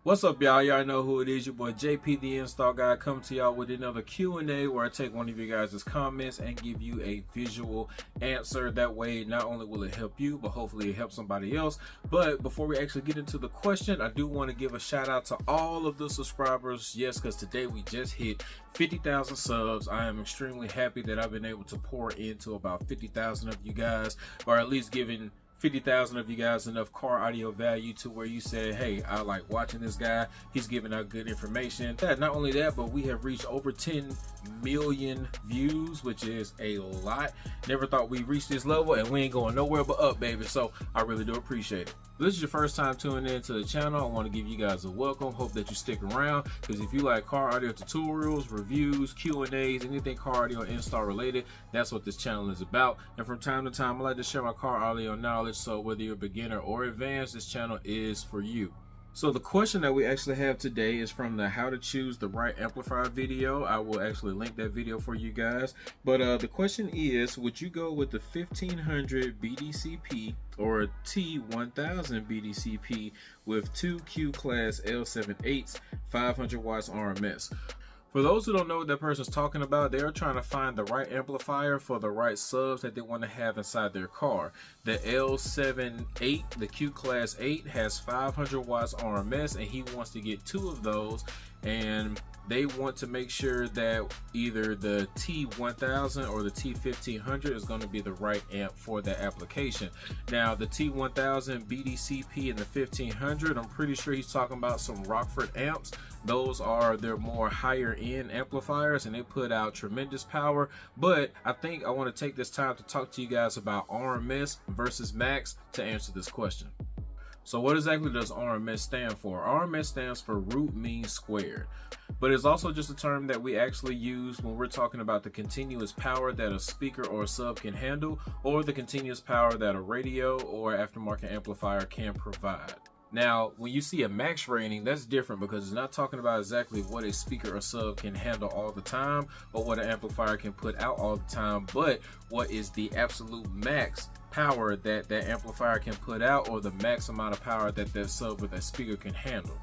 What's up, y'all? Y'all know who it is. Your boy JP, the install guy, coming to y'all with another Q&A where I take one of you guys' comments and give you a visual answer. That way, not only will it help you, but hopefully it helps somebody else. But before we actually get into the question, I do want to give a shout out to all of the subscribers. Yes, because today we just hit 50,000 subs. I am extremely happy that I've been able to pour into about 50,000 of you guys, or at least giving 50,000 of you guys enough car audio value to where you said, hey, I like watching this guy, he's giving out good information. Not only that, but we have reached over 10 million views, which is a lot. Never thought we'd reach this level, and we ain't going nowhere but up, baby. So I really do appreciate it. If this is your first time tuning in to the channel, I want to give you guys a welcome. Hope that you stick around, because if you like car audio tutorials, reviews, Q&As, anything car audio install related, that's what this channel is about. And from time to time, I like to share my car audio knowledge, so whether you're a beginner or advanced, this channel is for you. So the question that we actually have today is from the how to choose the right amplifier video. I will actually link that video for you guys. But the question is, would you go with the 1500 BDCP or a T1000 BDCP with two Q class L78s, 500 watts RMS? For those who don't know what that person's talking about, they're trying to find the right amplifier for the right subs that they want to have inside their car. The L78, the Q Class 8, has 500 watts RMS, and he wants to get two of those, and they want to make sure that either the T1000 or the T1500 is going to be the right amp for that application. Now, the T1000 BDCP and the 1500, I'm pretty sure he's talking about some Rockford amps. Those are their more higher end amplifiers, and they put out tremendous power. But I think I want to take this time to talk to you guys about RMS versus max to answer this question. So what exactly does RMS stand for? RMS stands for root mean squared, but it's also just a term that we actually use when we're talking about the continuous power that a speaker or a sub can handle, or the continuous power that a radio or aftermarket amplifier can provide. Now, when you see a max rating, that's different, because it's not talking about exactly what a speaker or sub can handle all the time, or what an amplifier can put out all the time, but what is the absolute max power that that amplifier can put out, or the max amount of power that that sub or that speaker can handle.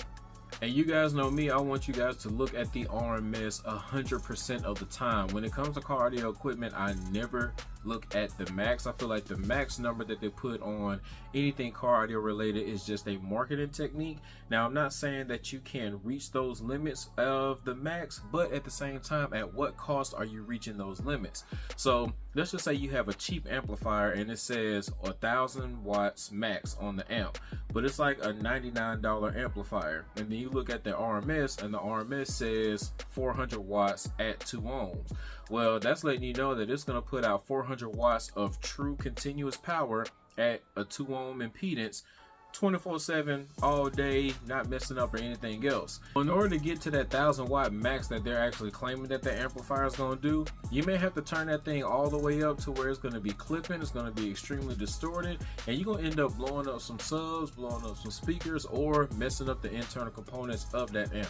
And you guys know me, I want you guys to look at the RMS 100% of the time. When it comes to car audio equipment, I never look at the max. I feel like the max number that they put on anything car audio related is just a marketing technique. Now, I'm not saying that you can reach those limits of the max, but at the same time, at what cost are you reaching those limits? So let's just say you have a cheap amplifier and it says 1000 watts max on the amp, but it's like a $99 amplifier, and then you look at the RMS and the RMS says 400 watts at 2 ohms. Well, that's letting you know that it's going to put out 400 watts of true continuous power at a 2 ohm impedance 24/7 all day, not messing up or anything else. In order to get to that 1000 watt max that they're actually claiming that the amplifier is going to do, you may have to turn that thing all the way up to where it's going to be clipping, it's going to be extremely distorted, and you're going to end up blowing up some subs, blowing up some speakers, or messing up the internal components of that amp.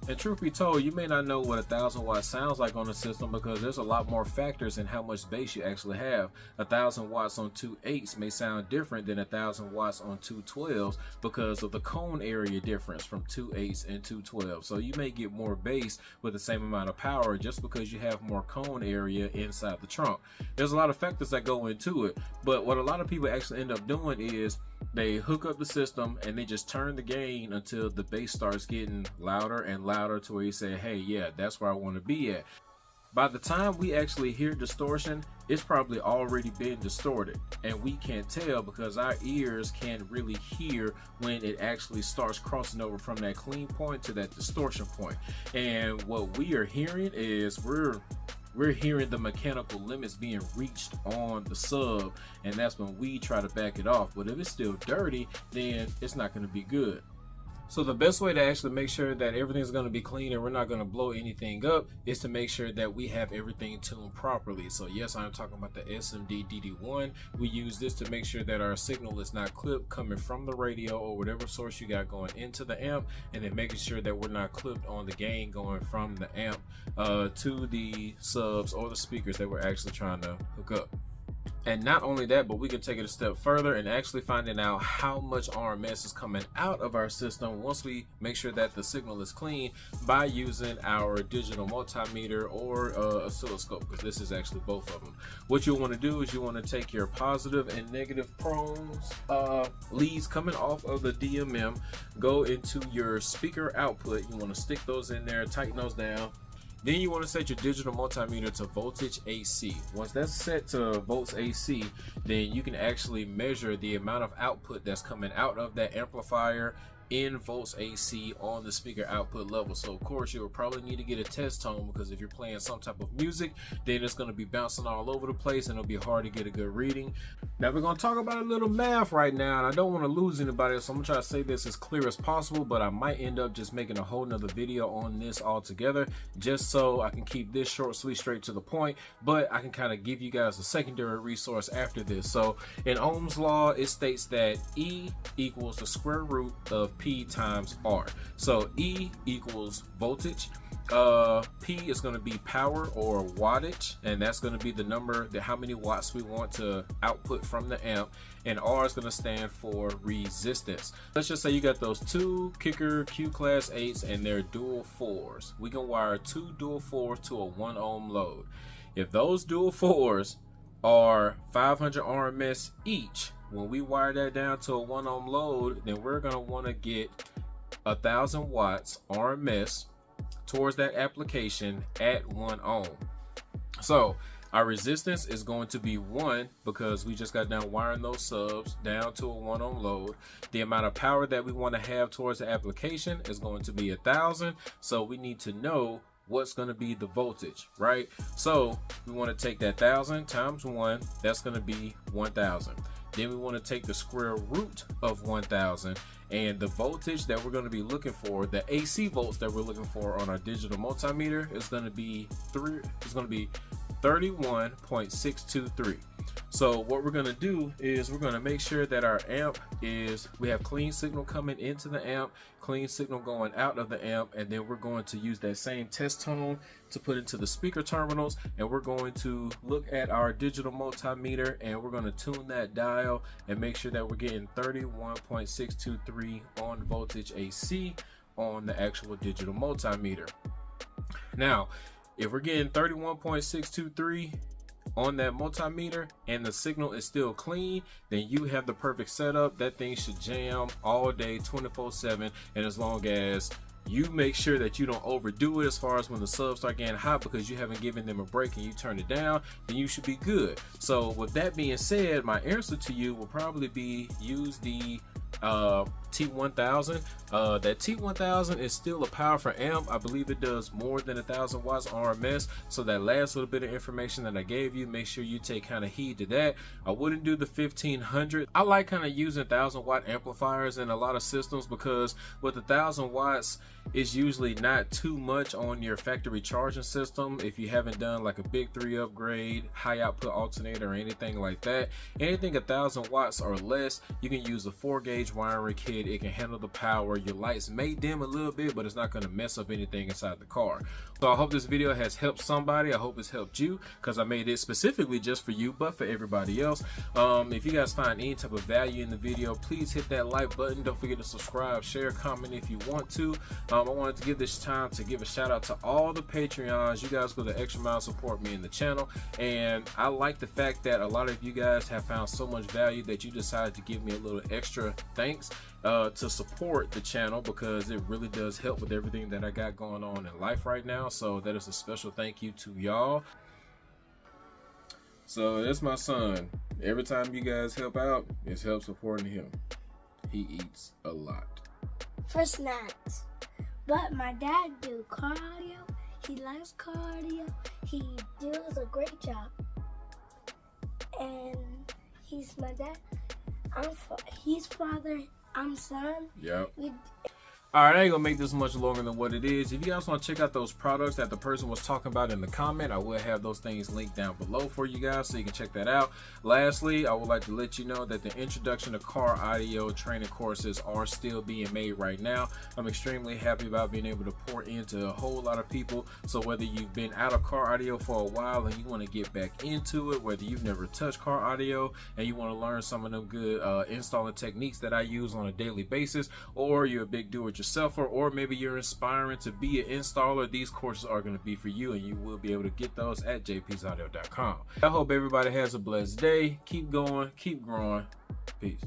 And truth be told, you may not know what 1000 watts sounds like on the system, because there's a lot more factors in how much bass you actually have. 1000 watts on 2 8s may sound different than 1000 watts on 2 12s because of the cone area difference from 2 8s and 2 12s. So you may get more bass with the same amount of power just because you have more cone area inside the trunk. There's a lot of factors that go into it, but what a lot of people actually end up doing is they hook up the system and they just turn the gain until the bass starts getting louder and louder to where you say, hey, yeah, that's where I want to be at. By the time we actually hear distortion, it's probably already been distorted, and we can't tell because our ears can't really hear when it actually starts crossing over from that clean point to that distortion point. And what we are hearing is we're hearing the mechanical limits being reached on the sub, and that's when we try to back it off. But if it's still dirty, then it's not going to be good. So the best way to actually make sure that everything's going to be clean and we're not going to blow anything up is to make sure that we have everything tuned properly. So yes, I'm talking about the SMD DD1. We use this to make sure that our signal is not clipped coming from the radio or whatever source you got going into the amp, and then making sure that we're not clipped on the gain going from the amp to the subs or the speakers that we're actually trying to hook up. And not only that, but we can take it a step further and actually finding out how much RMS is coming out of our system once we make sure that the signal is clean by using our digital multimeter or oscilloscope, because this is actually both of them. What you'll want to do is you want to take your positive and negative prongs leads coming off of the DMM, go into your speaker output. You want to stick those in there, tighten those down. Then you want to set your digital multimeter to voltage AC. Once that's set to volts AC, then you can actually measure the amount of output that's coming out of that amplifier in volts AC on the speaker output level. So of course you'll probably need to get a test tone, because if you're playing some type of music, then it's going to be bouncing all over the place and it'll be hard to get a good reading. Now we're going to talk about a little math right now, and I don't want to lose anybody, so I'm going to try to say this as clear as possible, but I might end up just making a whole nother video on this altogether, just so I can keep this short, sweet, straight to the point, but I can kind of give you guys a secondary resource after this. So in Ohm's law, it states that E equals the square root of P times R. So E equals voltage, P is going to be power or wattage, and that's going to be the number, that how many watts we want to output from the amp, and R is going to stand for resistance. Let's just say you got those two kicker Q class 8s and they're dual 4s. We can wire two dual 4s to a 1 ohm load. If those dual 4s are 500 RMS each, when we wire that down to a 1 ohm load, then we're going to want to get 1,000 watts RMS towards that application at 1 ohm. So our resistance is going to be 1, because we just got done wiring those subs down to a 1 ohm load. The amount of power that we want to have towards the application is going to be 1,000. So we need to know what's going to be the voltage, right? So we want to take that 1,000 times 1, that's going to be 1,000. Then we want to take the square root of 1,000, and the voltage that we're going to be looking for, the AC volts that we're looking for on our digital multimeter, is going to be 31.623. So what we're going to do is we're going to make sure that our amp we have clean signal coming into the amp, clean signal going out of the amp, and then we're going to use that same test tone to put into the speaker terminals, and we're going to look at our digital multimeter and we're going to tune that dial and make sure that we're getting 31.623 on voltage AC on the actual digital multimeter. Now if we're getting 31.623 on that multimeter and the signal is still clean, then you have the perfect setup. That thing should jam all day 24/7, and as long as you make sure that you don't overdo it as far as when the subs start getting hot because you haven't given them a break and you turn it down, then you should be good. So with that being said, my answer to you will probably be use the T1000. That T1000 is still a powerful amp. I believe it does more than 1,000 watts RMS. So that last little bit of information that I gave you, make sure you take kind of heed to that. I wouldn't do the 1500. I like kind of using 1,000 watt amplifiers in a lot of systems, because with 1,000 watts it's usually not too much on your factory charging system. If you haven't done like a big 3 upgrade, high output alternator or anything like that, anything 1,000 watts or less, you can use a 4-gauge wiring kit. It can handle the power. Your lights may dim a little bit, but it's not going to mess up anything inside the car. So I hope this video has helped somebody. I hope it's helped you, because I made it specifically just for you, but for everybody else. If you guys find any type of value in the video, please hit that like button. Don't forget to subscribe, share, comment if you want to. I wanted to give this time to give a shout out to all the Patreons. You guys go the extra mile, support me in the channel, and I like the fact that a lot of you guys have found so much value that you decided to give me a little extra thanks to support the channel, because it really does help with everything that I got going on in life right now. So that is a special thank you to y'all. So that's my son. Every time you guys help out, it's help supporting him. He eats a lot for snacks. But my dad do cardio. He likes cardio. He does a great job. And he's my dad. He's father. I'm son. Yep. All right, I ain't gonna make this much longer than what it is. If you guys want to check out those products that the person was talking about in the comment, I will have those things linked down below for you guys so you can check that out. Lastly, I would like to let you know that the introduction to car audio training courses are still being made right now. I'm extremely happy about being able to pour into a whole lot of people. So whether you've been out of car audio for a while and you want to get back into it, whether you've never touched car audio and you want to learn some of them good installing techniques that I use on a daily basis, or you're a big do-it-yourselfer, or maybe you're inspiring to be an installer, these courses are going to be for you, and you will be able to get those at jpsaudio.com. I hope everybody has a blessed day. Keep going, keep growing. Peace.